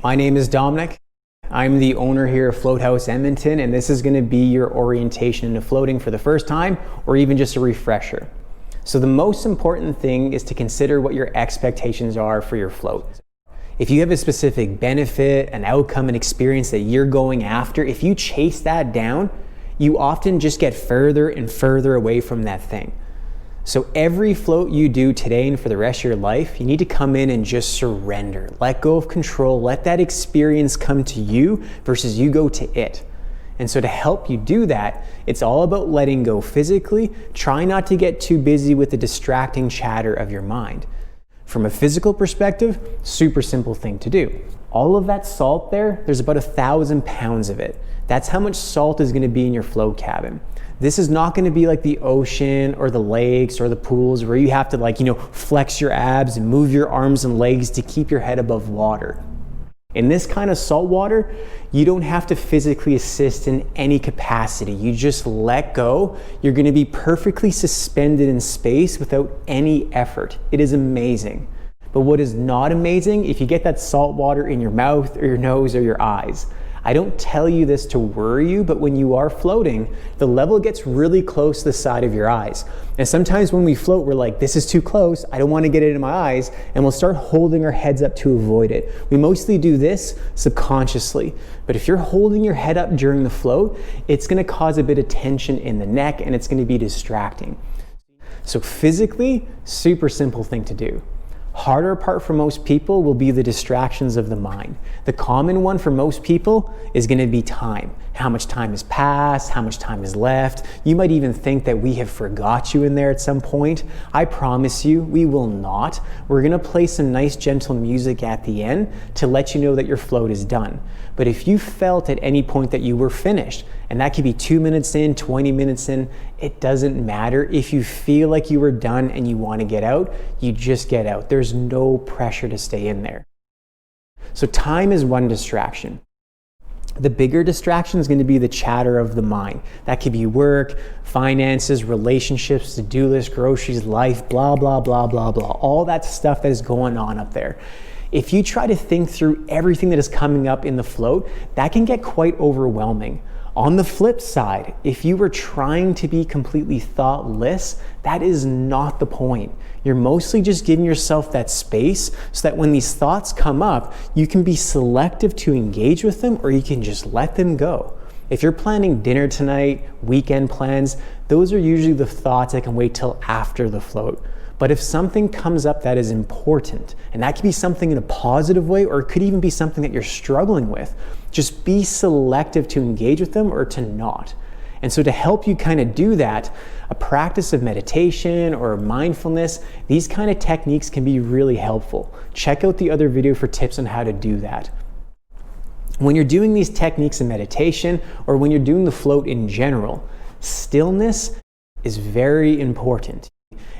My name is Dominic. I'm the owner here of Float House Edmonton, and this is going to be your orientation into floating for the first time or even just a refresher. So the most important thing is to consider what your expectations are for your float. If you have a specific benefit, an outcome, an experience that you're going after, if you chase that down, you often just get further and further away from that thing. So every float you do today and for the rest of your life, you need to come in and just surrender. Let go of control. Let that experience come to you versus you go to it. And so to help you do that, it's all about letting go physically. Try not to get too busy with the distracting chatter of your mind. From a physical perspective, super simple thing to do. All of that salt there's about 1,000 pounds of it. That's how much salt is going to be in your float cabin. This is not going to be like the ocean or the lakes or the pools where you have to flex your abs and move your arms and legs to keep your head above water. In this kind of salt water, you don't have to physically assist in any capacity. You just let go. You're going to be perfectly suspended in space without any effort. It is amazing. But what is not amazing, if you get that salt water in your mouth or your nose or your eyes. I don't tell you this to worry you, but when you are floating, the level gets really close to the side of your eyes. And sometimes when we float, we're like, this is too close, I don't want to get it in my eyes, and we'll start holding our heads up to avoid it. We mostly do this subconsciously, but if you're holding your head up during the float, it's going to cause a bit of tension in the neck, and it's going to be distracting. So physically, super simple thing to do. Harder part for most people will be the distractions of the mind. The common one for most people is going to be time. How much time has passed, how much time is left. You might even think that we have forgot you in there at some point. I promise you, we will not. We're going to play some nice gentle music at the end to let you know that your float is done. But if you felt at any point that you were finished, and that could be 2 minutes in, 20 minutes in, it doesn't matter. If you feel like you were done and you want to get out, you just get out. There's no pressure to stay in there. So time is one distraction. The bigger distraction is going to be the chatter of the mind. That could be work, finances, relationships, to-do list, groceries, life, blah, blah, blah, blah, blah. All that stuff that is going on up there. If you try to think through everything that is coming up in the float, that can get quite overwhelming. On the flip side, if you were trying to be completely thoughtless, that is not the point. You're mostly just giving yourself that space so that when these thoughts come up, you can be selective to engage with them or you can just let them go. If you're planning dinner tonight, weekend plans, those are usually the thoughts that can wait till after the float. But if something comes up that is important, and that could be something in a positive way, or it could even be something that you're struggling with, just be selective to engage with them or to not. And so to help you kind of do that, a practice of meditation or mindfulness, these kind of techniques can be really helpful. Check out the other video for tips on how to do that. When you're doing these techniques in meditation, or when you're doing the float in general, stillness is very important.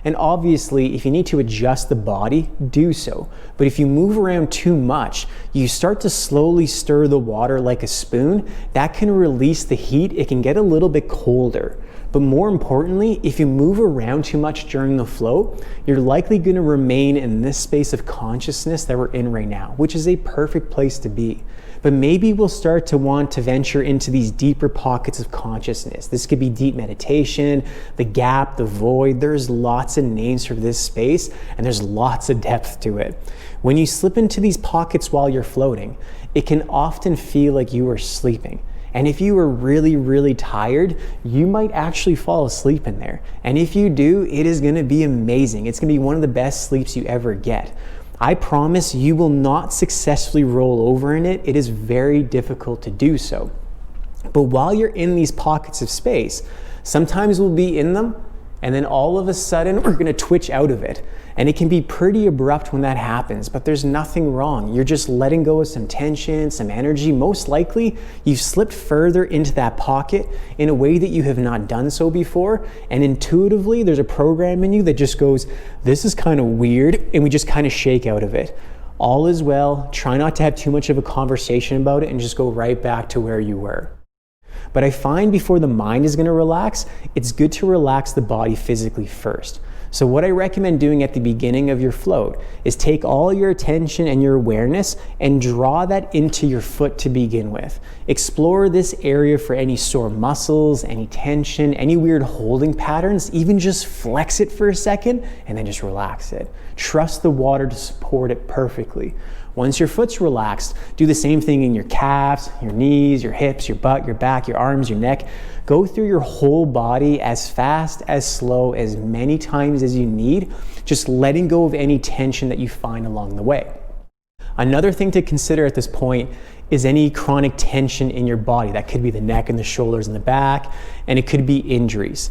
And obviously, if you need to adjust the body, do so. But if you move around too much, you start to slowly stir the water like a spoon. That can release the heat. It can get a little bit colder. But more importantly, if you move around too much during the float, you're likely going to remain in this space of consciousness that we're in right now, which is a perfect place to be. But maybe we'll start to want to venture into these deeper pockets of consciousness. This could be deep meditation, the gap, the void. There's lots of names for this space, and there's lots of depth to it. When you slip into these pockets while you're floating, it can often feel like you are sleeping. And if you are really, really tired, you might actually fall asleep in there. And if you do, it is going to be amazing. It's going to be one of the best sleeps you ever get. I promise you will not successfully roll over in it. It is very difficult to do so. But while you're in these pockets of space, sometimes we'll be in them, and then all of a sudden we're going to twitch out of it. And it can be pretty abrupt when that happens, but there's nothing wrong. You're just letting go of some tension, some energy. Most likely, you've slipped further into that pocket in a way that you have not done so before. And intuitively, there's a program in you that just goes, this is kind of weird, and we just kind of shake out of it. All is well. Try not to have too much of a conversation about it and just go right back to where you were. But I find before the mind is going to relax, it's good to relax the body physically first. So what I recommend doing at the beginning of your float is take all your attention and your awareness and draw that into your foot to begin with. Explore this area for any sore muscles, any tension, any weird holding patterns. Even just flex it for a second and then just relax it. Trust the water to support it perfectly. Once your foot's relaxed, do the same thing in your calves, your knees, your hips, your butt, your back, your arms, your neck. Go through your whole body as fast, as slow, as many times as you need, just letting go of any tension that you find along the way. Another thing to consider at this point is any chronic tension in your body. That could be the neck and the shoulders and the back, and it could be injuries.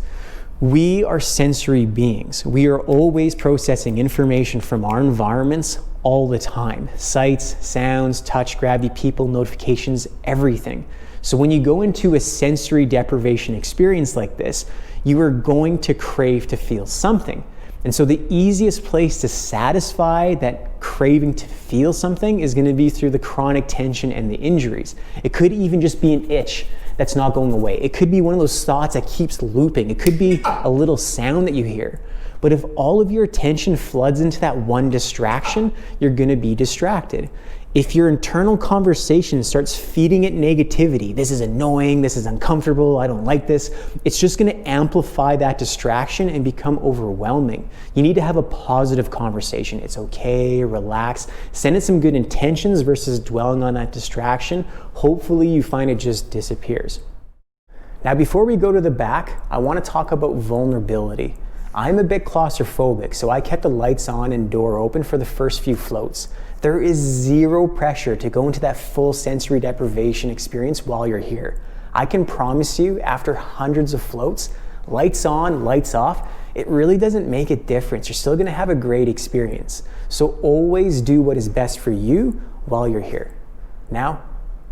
We are sensory beings. We are always processing information from our environments all the time. Sights, sounds, touch, gravity, people, notifications, everything. So when you go into a sensory deprivation experience like this, you are going to crave to feel something. And so the easiest place to satisfy that craving to feel something is going to be through the chronic tension and the injuries. It could even just be an itch that's not going away. It could be one of those thoughts that keeps looping. It could be a little sound that you hear. But if all of your attention floods into that one distraction, you're going to be distracted. If your internal conversation starts feeding it negativity, this is annoying, this is uncomfortable, I don't like this, it's just going to amplify that distraction and become overwhelming. You need to have a positive conversation. It's okay, relax, send it some good intentions versus dwelling on that distraction. Hopefully you find it just disappears. Now, before we go to the back, I want to talk about vulnerability. I'm a bit claustrophobic, so I kept the lights on and door open for the first few floats. There is zero pressure to go into that full sensory deprivation experience while you're here. I can promise you, after hundreds of floats, lights on, lights off, it really doesn't make a difference. You're still gonna have a great experience. So always do what is best for you while you're here. Now,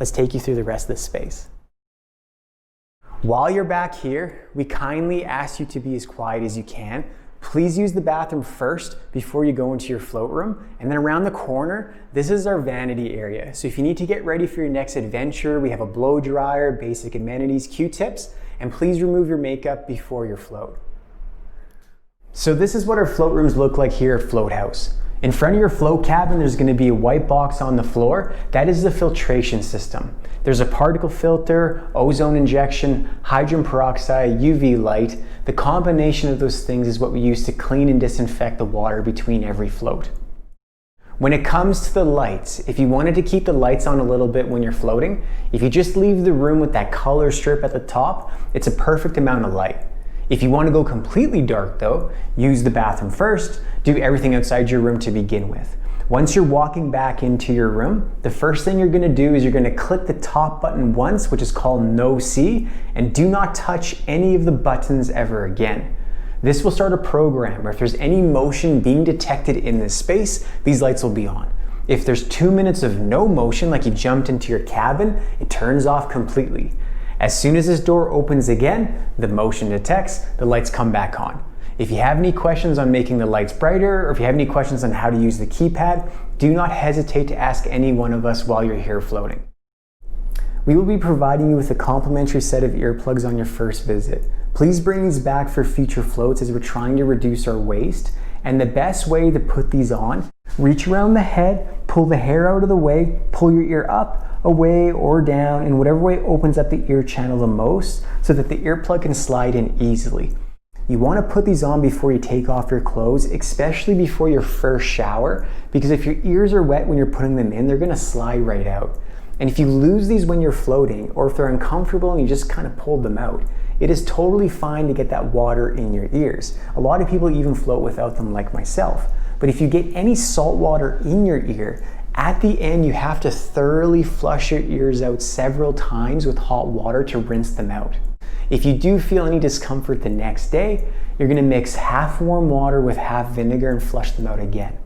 let's take you through the rest of the space. While you're back here, we kindly ask you to be as quiet as you can. Please use the bathroom first before you go into your float room. And then around the corner, this is our vanity area. So if you need to get ready for your next adventure, we have a blow dryer, basic amenities, Q-tips, and please remove your makeup before your float. So this is what our float rooms look like here at Float House. In front of your float cabin, there's going to be a white box on the floor. That is the filtration system. There's a particle filter, ozone injection, hydrogen peroxide, UV light. The combination of those things is what we use to clean and disinfect the water between every float. When it comes to the lights, if you wanted to keep the lights on a little bit when you're floating, if you just leave the room with that color strip at the top, it's a perfect amount of light. If you want to go completely dark though, use the bathroom first, do everything outside your room to begin with. Once you're walking back into your room, the first thing you're going to do is you're going to click the top button once, which is called No See, and do not touch any of the buttons ever again. This will start a program where if there's any motion being detected in this space, these lights will be on. If there's 2 minutes of no motion, like you jumped into your cabin, it turns off completely. As soon as this door opens again, the motion detects, the lights come back on. If you have any questions on making the lights brighter, or if you have any questions on how to use the keypad, do not hesitate to ask any one of us while you're here floating. We will be providing you with a complimentary set of earplugs on your first visit. Please bring these back for future floats as we're trying to reduce our waste. And the best way to put these on, reach around the head, pull the hair out of the way, pull your ear up, away, or down, in whatever way opens up the ear channel the most so that the earplug can slide in easily. You want to put these on before you take off your clothes, especially before your first shower, because if your ears are wet when you're putting them in, they're going to slide right out. And if you lose these when you're floating, or if they're uncomfortable and you just kind of pulled them out, it is totally fine to get that water in your ears. A lot of people even float without them, like myself. But if you get any salt water in your ear, at the end you have to thoroughly flush your ears out several times with hot water to rinse them out. If you do feel any discomfort the next day, you're going to mix half warm water with half vinegar and flush them out again.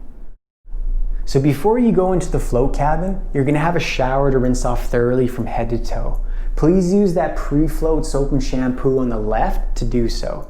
So before you go into the float cabin, you're going to have a shower to rinse off thoroughly from head to toe. Please use that pre-float soap and shampoo on the left to do so.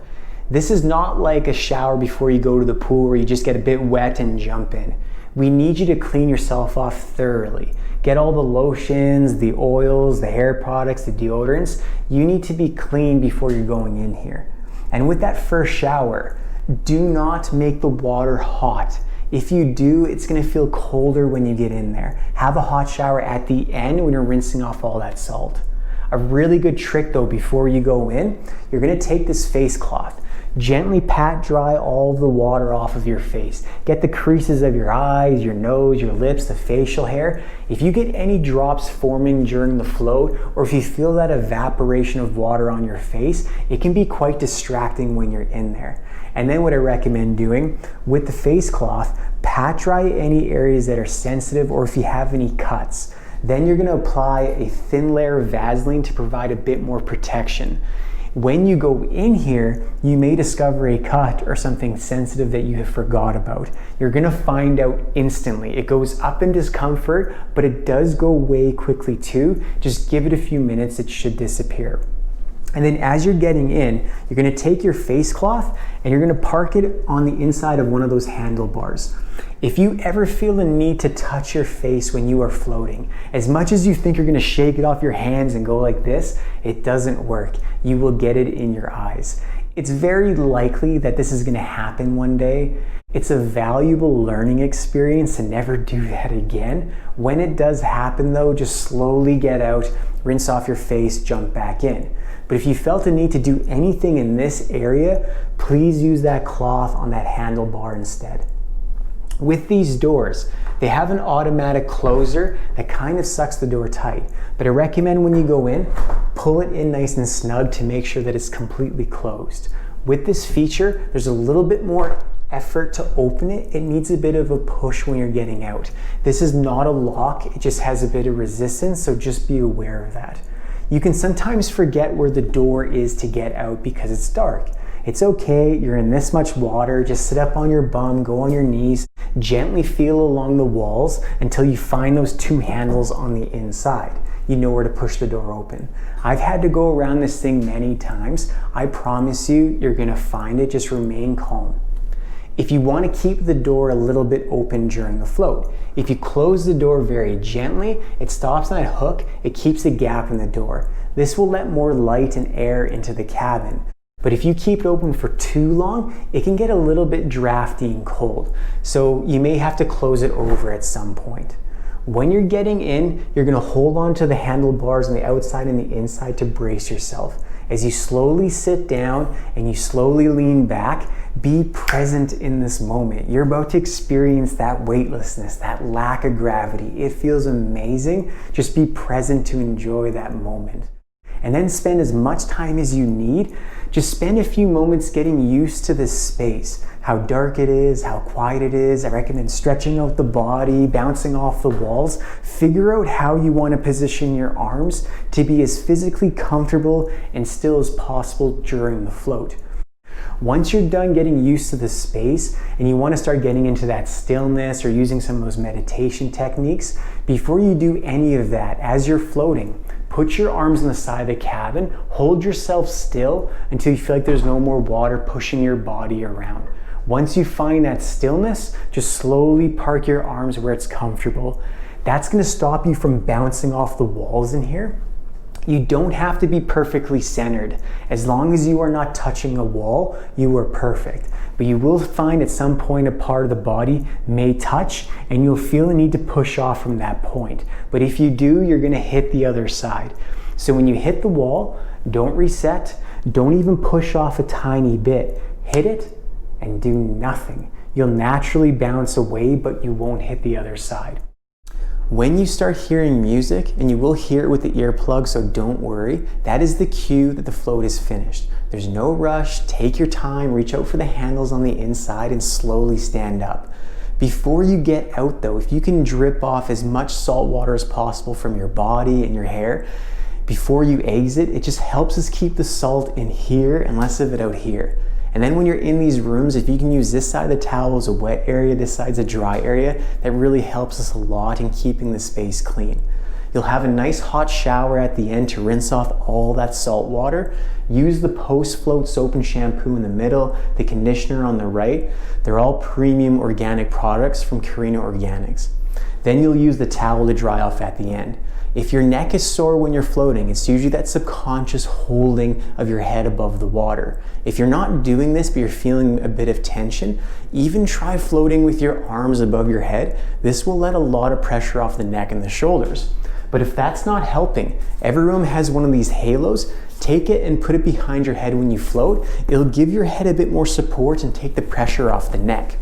This is not like a shower before you go to the pool where you just get a bit wet and jump in. We need you to clean yourself off thoroughly. Get all the lotions, the oils, the hair products, the deodorants. You need to be clean before you're going in here. And with that first shower, Do not make the water hot. If you do, it's gonna feel colder when you get in there. Have a hot shower at the end when you're rinsing off all that salt. A really good trick though, before you go in, you're gonna take this face cloth. Gently pat dry all the water off of your face. Get the creases of your eyes, your nose, your lips, the facial hair. If you get any drops forming during the float, or if you feel that evaporation of water on your face, it can be quite distracting when you're in there. And then what I recommend doing with the face cloth, pat dry any areas that are sensitive or if you have any cuts. Then you're gonna apply a thin layer of Vaseline to provide a bit more protection. When you go in here, you may discover a cut or something sensitive that you have forgot about. You're gonna find out instantly. It goes up in discomfort, but it does go away quickly too. Just give it a few minutes, it should disappear. And then as you're getting in, you're gonna take your face cloth and you're gonna park it on the inside of one of those handlebars. If you ever feel the need to touch your face when you are floating, as much as you think you're gonna shake it off your hands and go like this, it doesn't work. You will get it in your eyes. It's very likely that this is gonna happen one day. It's a valuable learning experience to never do that again. When it does happen though, just slowly get out, rinse off your face, jump back in. But if you felt a need to do anything in this area, please use that cloth on that handlebar instead. With these doors, they have an automatic closer that kind of sucks the door tight. But I recommend when you go in, pull it in nice and snug to make sure that it's completely closed. With this feature, there's a little bit more effort to open it. It needs a bit of a push when you're getting out. This is not a lock, it just has a bit of resistance, so just be aware of that. You can sometimes forget where the door is to get out because it's dark. It's okay, you're in this much water, just sit up on your bum, go on your knees, gently feel along the walls until you find those two handles on the inside. You know where to push the door open. I've had to go around this thing many times. I promise you, you're gonna find it, just remain calm. If you want to keep the door a little bit open during the float, if you close the door very gently, it stops that hook, it keeps a gap in the door. This will let more light and air into the cabin. But if you keep it open for too long, it can get a little bit drafty and cold. So you may have to close it over at some point. When you're getting in, you're gonna hold on to the handlebars on the outside and the inside to brace yourself. As you slowly sit down and you slowly lean back, be present in this moment. You're about to experience that weightlessness, that lack of gravity. It feels amazing. Just be present to enjoy that moment. And then spend as much time as you need. Just spend a few moments getting used to this space, how dark it is, how quiet it is. I recommend stretching out the body, bouncing off the walls. Figure out how you want to position your arms to be as physically comfortable and still as possible during the float. Once you're done getting used to the space and you want to start getting into that stillness or using some of those meditation techniques, before you do any of that, as you're floating, put your arms on the side of the cabin, hold yourself still until you feel like there's no more water pushing your body around. Once you find that stillness, just slowly park your arms where it's comfortable. That's going to stop you from bouncing off the walls in here. You don't have to be perfectly centered. As long as you are not touching a wall, you are perfect. But you will find at some point a part of the body may touch and you'll feel the need to push off from that point. But if you do, you're gonna hit the other side. So when you hit the wall, don't reset, don't even push off a tiny bit. Hit it and do nothing. You'll naturally bounce away, but you won't hit the other side. When you start hearing music, and you will hear it with the earplug, so don't worry, that is the cue that the float is finished. There's no rush, take your time, reach out for the handles on the inside and slowly stand up. Before you get out though, if you can drip off as much salt water as possible from your body and your hair, before you exit, it just helps us keep the salt in here and less of it out here. And then when you're in these rooms, if you can use this side of the towel as a wet area, this side's a dry area, that really helps us a lot in keeping the space clean. You'll have a nice hot shower at the end to rinse off all that salt water. Use the post-float soap and shampoo in the middle, the conditioner on the right. They're all premium organic products from Carino Organics. Then you'll use the towel to dry off at the end. If your neck is sore when you're floating, it's usually that subconscious holding of your head above the water. If you're not doing this, but you're feeling a bit of tension, even try floating with your arms above your head. This will let a lot of pressure off the neck and the shoulders. But if that's not helping, every room has one of these halos. Take it and put it behind your head when you float. It'll give your head a bit more support and take the pressure off the neck.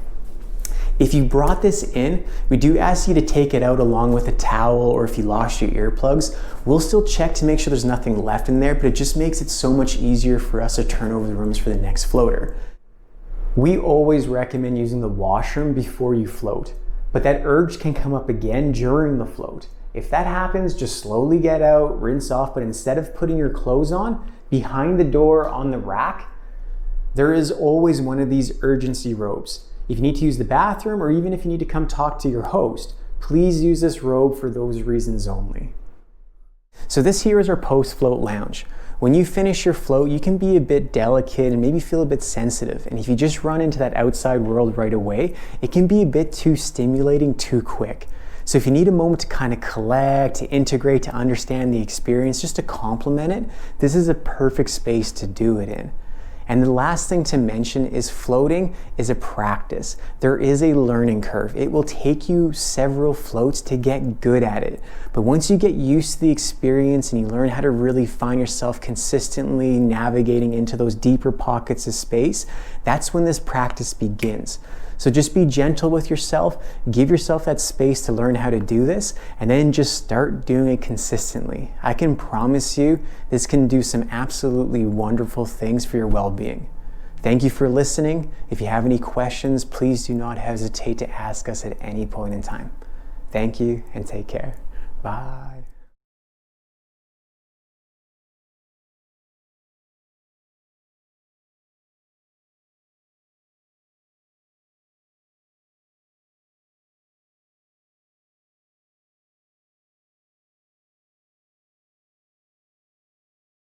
If you brought this in, we do ask you to take it out along with a towel, or if you lost your earplugs, we'll still check to make sure there's nothing left in there, but it just makes it so much easier for us to turn over the rooms for the next floater. We always recommend using the washroom before you float, but that urge can come up again during the float. If that happens, just slowly get out, rinse off, but instead of putting your clothes on, behind the door on the rack, there is always one of these urgency robes. If you need to use the bathroom, or even if you need to come talk to your host, please use this robe for those reasons only. So this here is our post-float lounge. When you finish your float, you can be a bit delicate and maybe feel a bit sensitive. And if you just run into that outside world right away, it can be a bit too stimulating too quick. So if you need a moment to kind of collect, to integrate, to understand the experience, just to complement it, this is a perfect space to do it in. And the last thing to mention is floating is a practice. There is a learning curve. It will take you several floats to get good at it. But once you get used to the experience and you learn how to really find yourself consistently navigating into those deeper pockets of space, that's when this practice begins. So just be gentle with yourself, give yourself that space to learn how to do this, and then just start doing it consistently. I can promise you this can do some absolutely wonderful things for your well-being. Thank you for listening. If you have any questions, please do not hesitate to ask us at any point in time. Thank you and take care. Bye.